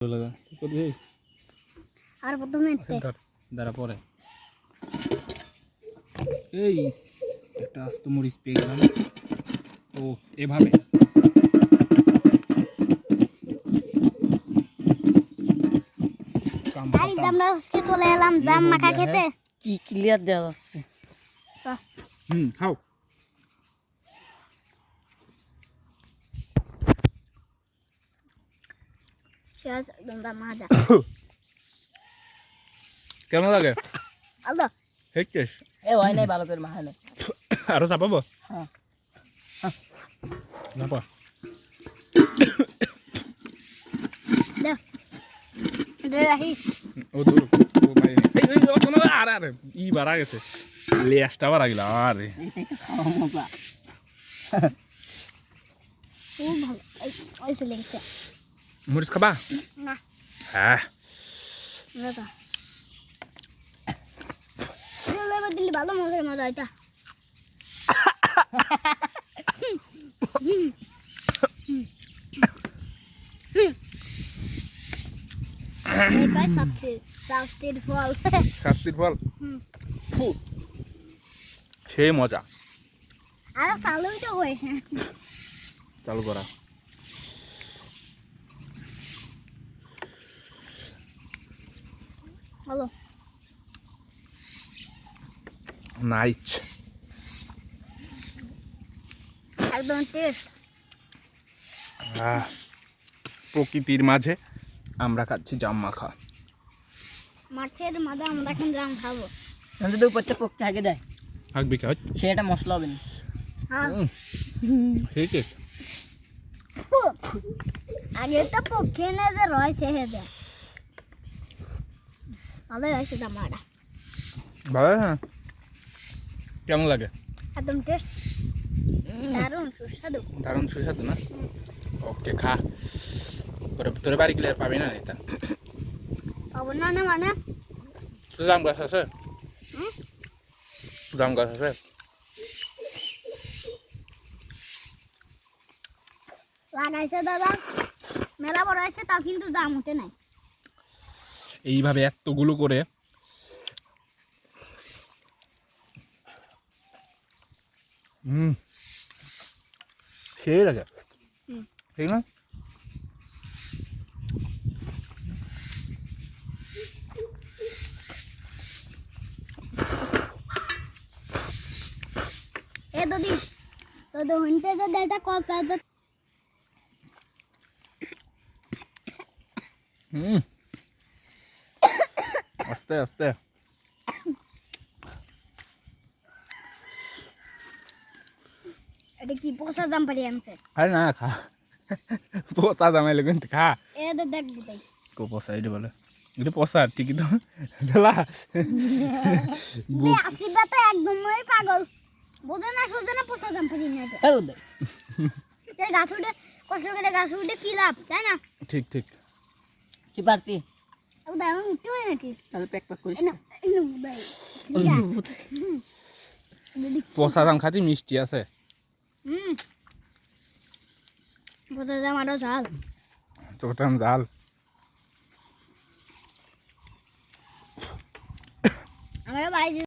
আর প্রথমে দাঁড়া পরে এই একটা আস্ত মরিচ পেয়ে গেলাম। ও এভাবে আমরা আজকে চলে এলাম জাম মাখা খেতে। কি ক্লিয়ার দেওয়া যাচ্ছে। খাও। কেমন লাগে? ভালো। হেকটেস এ হয় নাই ভালো করে মাখা নাই। আরো চাপাবো? হ্যাঁ চাপা। ও দূর ও মাই এই এই কোন আরে ই বাড়া গেছে লেজটা বাড়া গেল আরে এইটাই তো খাওয়া মজা। ও ভালো ওই চলে গেছে। মরিচ খাবা? না হ্যাঁ না তো লেবার দিলে ভালো মজা এটা। শাস্তির ফল সেই মজা। আর চালুই তো হয়েছে চালু করা ভালো নাইস একদম টেস্ট। প্রকৃতির মাঝে আমরা খাচ্ছি জাম মাখা। মাঠের মাঝে আমরা এখন জাম খাবো। যদি উপরটা পকতে আগে দেয় থাকবি কাজ সে একটা মশলা হবে না। ঠিক আছে আগে তো পক্ষে না যে রয়েছে হেদে ভালো হয়েছে জামাটা। ভালো হ্যাঁ কেমন লাগে? একদম টেস্ট দারুণ সুস্বাদু। দারুণ সুস্বাদু না? ওকে খা তোর বাড়ি গেলে আর পাবি না এটা। পাবো না না মানে তো জাম গাছ আছে? জাম গাছ আছে? লাগাইছে দাদা মেলা বড় হয়েছে তাও কিন্তু জাম হতে নাই। এইভাবে এতগুলো করে সেই লাগে ঠিক না? এ দাদি তো হইতে তো এটা কত আস্তে আস্তে এটা কি পোষা জাম পারি আনছে? আরে না খা পোষা জামাইলে কিন্তু খা। এ তো দেখ দিতাই কো পোষা এটা বলে এটা পোষা ঠিকই তো বেলা আসিবা তো একদমই পাগল বোঝে না সোজে না পোষা জাম পারি না হ্যালো দে এই গাছ উঠে কষ্ট করে গাছ উঠে কি লাভ তাই না? ঠিক ঠিক কি পারতি ও দাঁড়ান উঠতে হয় নাকি? তাহলে প্যাক প্যাক করিস না পোষা জাম খাতি মিষ্টি আছে। পোষা জাম আরো ঝাল তোটাম জাল আমরা বাড়ি